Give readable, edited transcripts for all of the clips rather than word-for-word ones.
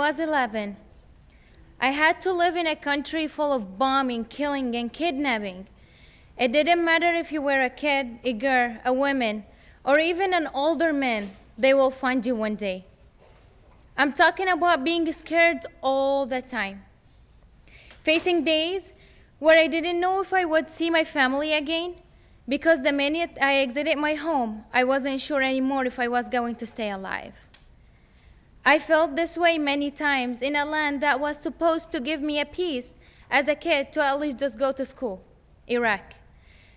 was 11, I had to live in a country full of bombing, killing, and kidnapping. It didn't matter if you were a kid, a girl, a woman, or even an older man, they will find you one day. I'm talking about being scared all the time. Facing days where I didn't know if I would see my family again, because the minute I exited my home, I wasn't sure anymore if I was going to stay alive. I felt this way many times in a land that was supposed to give me a peace as a kid to at least just go to school, Iraq.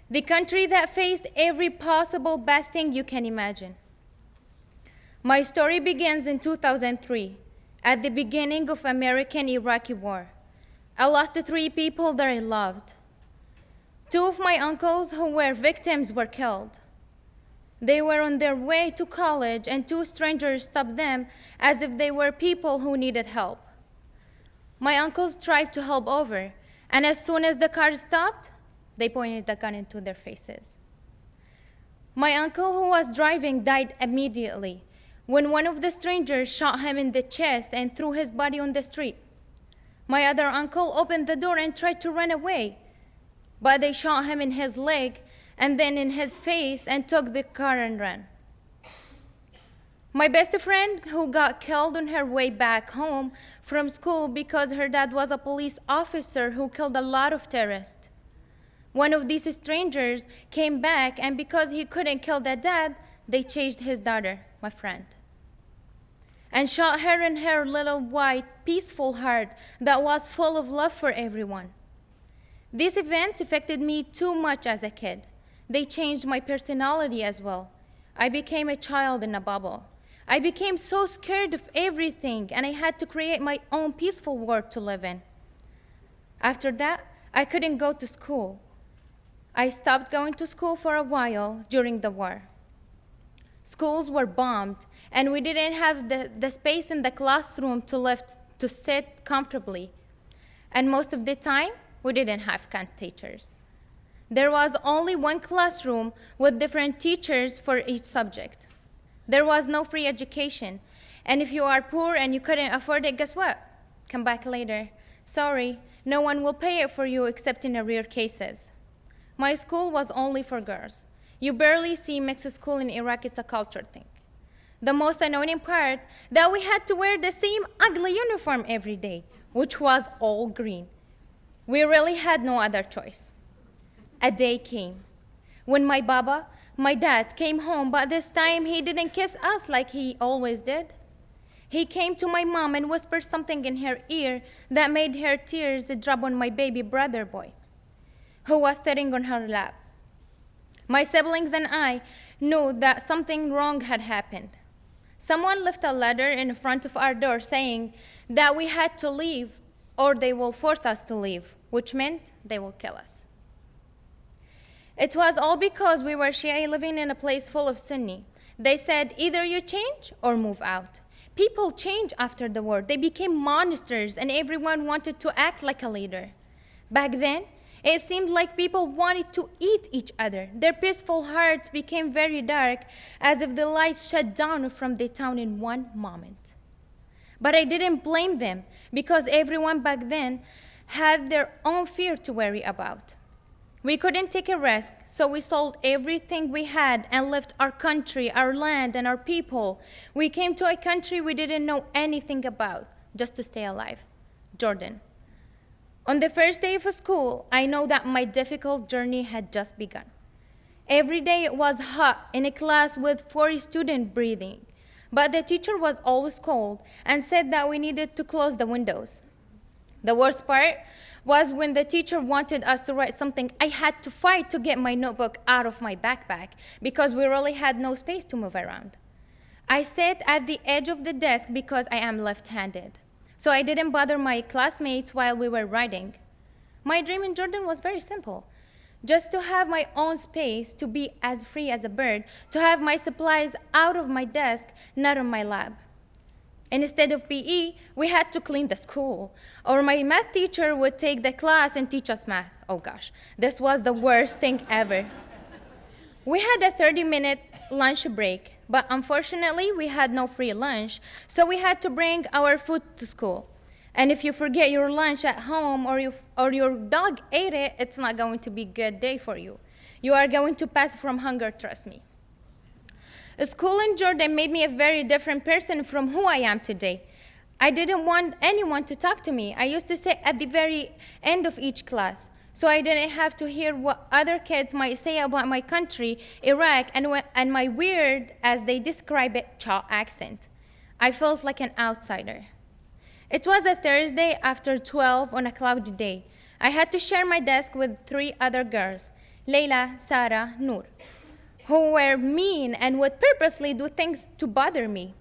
The country that faced every possible bad thing you can imagine. My story begins in 2003, at the beginning of American-Iraqi war. I lost 3 people that I loved. 2 of my uncles who were victims were killed. They were on their way to college and 2 strangers stopped them as if they were people who needed help. My uncles tried to help over, and as soon as the car stopped, they pointed the gun into their faces. My uncle who was driving died immediately when one of the strangers shot him in the chest and threw his body on the street. My other uncle opened the door and tried to run away, but they shot him in his leg and then in his face and took the car and ran. My best friend who got killed on her way back home from school because her dad was a police officer who killed a lot of terrorists. One of these strangers came back, and because he couldn't kill their dad, they chased his daughter, my friend, and shot her in her little white, peaceful heart that was full of love for everyone. These events affected me too much as a kid. They changed my personality as well. I became a child in a bubble. I became so scared of everything, and I had to create my own peaceful world to live in. After that, I couldn't go to school. I stopped going to school for a while during the war. Schools were bombed, and we didn't have the space in the classroom to sit comfortably. And most of the time, we didn't have teachers. There was only one classroom with different teachers for each subject. There was no free education. And if you are poor and you couldn't afford it, guess what? Come back later. Sorry, no one will pay it for you except in rare cases. My school was only for girls. You barely see mixed school in Iraq, it's a culture thing. The most annoying part, that we had to wear the same ugly uniform every day, which was all green. We really had no other choice. A day came when my dad came home, but this time he didn't kiss us like he always did. He came to my mom and whispered something in her ear that made her tears drop on my baby brother boy, who was sitting on her lap. My siblings and I knew that something wrong had happened. Someone left a letter in front of our door saying that we had to leave or they will force us to leave, which meant they will kill us. It was all because we were Shia living in a place full of Sunni. They said either you change or move out. People changed after the war. They became monsters and everyone wanted to act like a leader. Back then, it seemed like people wanted to eat each other. Their peaceful hearts became very dark, as if the lights shut down from the town in one moment. But I didn't blame them, because everyone back then had their own fear to worry about. We couldn't take a risk, so we sold everything we had and left our country, our land, and our people. We came to a country we didn't know anything about, just to stay alive, Jordan. On the first day of school, I know that my difficult journey had just begun. Every day it was hot in a class with 40 students breathing, but the teacher was always cold and said that we needed to close the windows. The worst part was when the teacher wanted us to write something, I had to fight to get my notebook out of my backpack because we really had no space to move around. I sat at the edge of the desk because I am left-handed, so I didn't bother my classmates while we were writing. My dream in Jordan was very simple, just to have my own space, to be as free as a bird, to have my supplies out of my desk, not on my lap. And instead of PE, we had to clean the school. Or my math teacher would take the class and teach us math. Oh gosh, this was the worst thing ever. We had a 30-minute lunch break, But unfortunately, we had no free lunch, so we had to bring our food to school. And if you forget your lunch at home or your dog ate it, it's not going to be a good day for you. You are going to pass from hunger, trust me. School in Jordan made me a very different person from who I am today. I didn't want anyone to talk to me. I used to sit at the very end of each class, so I didn't have to hear what other kids might say about my country, Iraq, and my weird, as they describe it, Cha accent. I felt like an outsider. It was a Thursday after 12 on a cloudy day. I had to share my desk with 3 other girls, Leila, Sarah, Noor, who were mean and would purposely do things to bother me.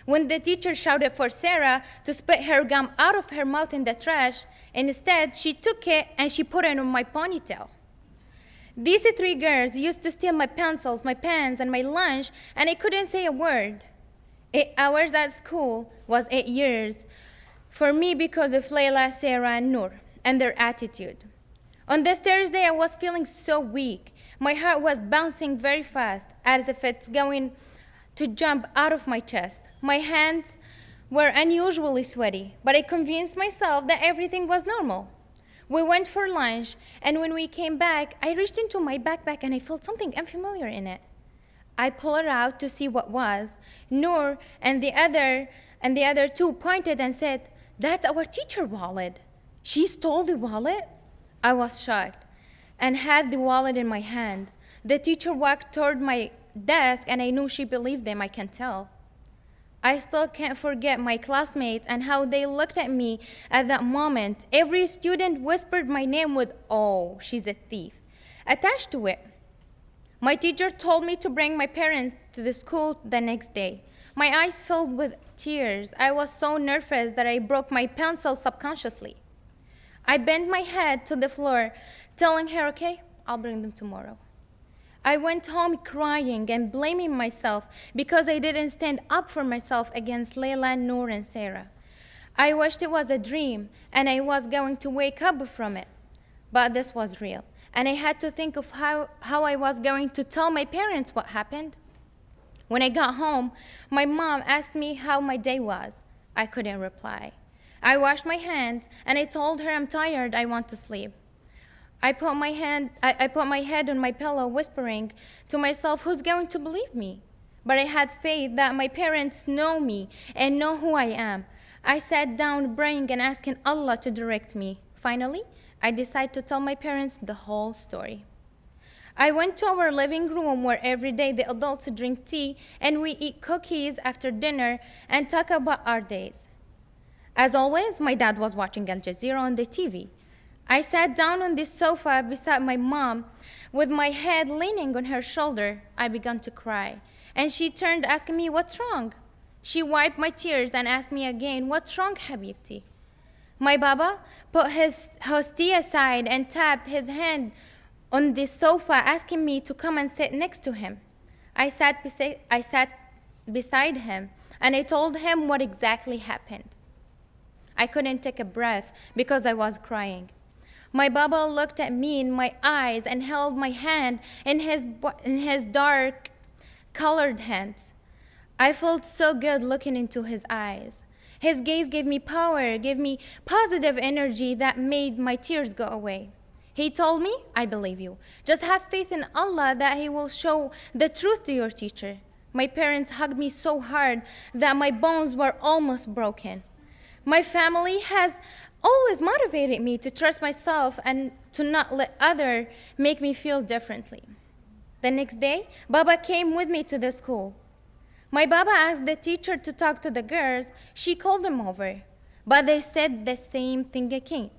When the teacher shouted for Sarah to spit her gum out of her mouth in the trash, instead she took it and she put it on my ponytail. These 3 girls used to steal my pencils, my pens, and my lunch, and I couldn't say a word. 8 hours at school was 8 years for me because of Layla, Sarah, and Noor, and their attitude. On this Thursday, I was feeling so weak. My heart was bouncing very fast, as if it's going to jump out of my chest. My hands were unusually sweaty, but I convinced myself that everything was normal. We went for lunch, and when we came back, I reached into my backpack and I felt something unfamiliar in it. I pulled it out to see what was. Noor and the other 2 pointed and said, "That's our teacher wallet." She stole the wallet? I was shocked and had the wallet in my hand. The teacher walked toward my desk and I knew she believed them, I can tell. I still can't forget my classmates and how they looked at me at that moment. Every student whispered my name with, "Oh, she's a thief," attached to it. My teacher told me to bring my parents to the school the next day. My eyes filled with tears. I was so nervous that I broke my pencil subconsciously. I bent my head to the floor, telling her, "Okay, I'll bring them tomorrow." I went home crying and blaming myself because I didn't stand up for myself against Layla, Noor, and Sarah. I wished it was a dream and I was going to wake up from it. But this was real, and I had to think of how I was going to tell my parents what happened. When I got home, my mom asked me how my day was. I couldn't reply. I washed my hands and I told her I'm tired, I want to sleep. I put my head on my pillow, whispering to myself, who's going to believe me? But I had faith that my parents know me and know who I am. I sat down praying and asking Allah to direct me. Finally, I decided to tell my parents the whole story. I went to our living room where every day the adults drink tea and we eat cookies after dinner and talk about our days. As always, my dad was watching Al Jazeera on the TV. I sat down on the sofa beside my mom with my head leaning on her shoulder. I began to cry, and she turned asking me, "What's wrong?" She wiped my tears and asked me again, "What's wrong, Habibti?" My Baba put his tea aside and tapped his hand on the sofa, asking me to come and sit next to him. I sat beside him, and I told him what exactly happened. I couldn't take a breath because I was crying. My Baba looked at me in my eyes and held my hand in his dark colored hand. I felt so good looking into his eyes. His gaze gave me power, gave me positive energy that made my tears go away. He told me, "I believe you. Just have faith in Allah that He will show the truth to your teacher." My parents hugged me so hard that my bones were almost broken. My family has always motivated me to trust myself and to not let others make me feel differently. The next day, Baba came with me to the school. My Baba asked the teacher to talk to the girls. She called them over, but they said the same thing again.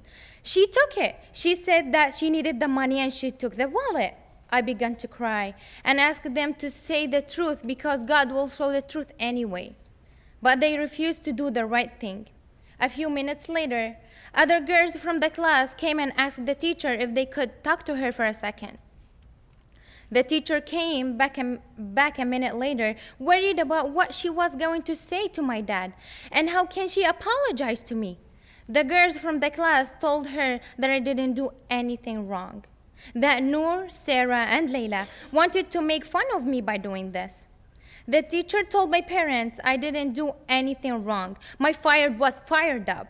She took it. She said that she needed the money and she took the wallet. I began to cry and asked them to say the truth because God will show the truth anyway. But they refused to do the right thing. A few minutes later, other girls from the class came and asked the teacher if they could talk to her for a second. The teacher came back a minute later, worried about what she was going to say to my dad and how can she apologize to me. The girls from the class told her that I didn't do anything wrong, that Noor, Sarah, and Layla wanted to make fun of me by doing this. The teacher told my parents I didn't do anything wrong. My fire was fired up.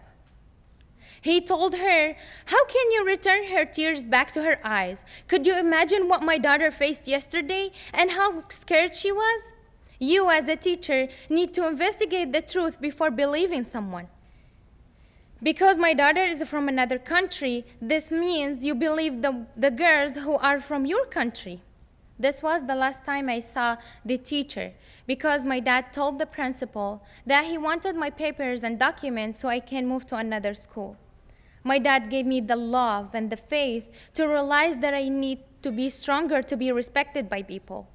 He told her, how can you return her tears back to her eyes? Could you imagine what my daughter faced yesterday and how scared she was? You, as a teacher, need to investigate the truth before believing someone. Because my daughter is from another country, this means you believe the girls who are from your country. This was the last time I saw the teacher, because my dad told the principal that he wanted my papers and documents so I can move to another school. My dad gave me the love and the faith to realize that I need to be stronger to be respected by people.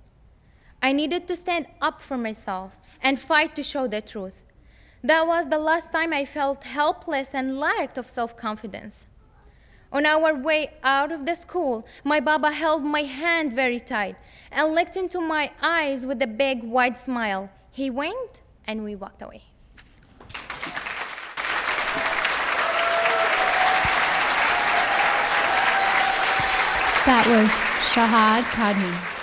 I needed to stand up for myself and fight to show the truth. That was the last time I felt helpless and lacked of self-confidence. On our way out of the school, my Baba held my hand very tight and looked into my eyes with a big, wide smile. He winked, and we walked away. That was Shahad Kadmi.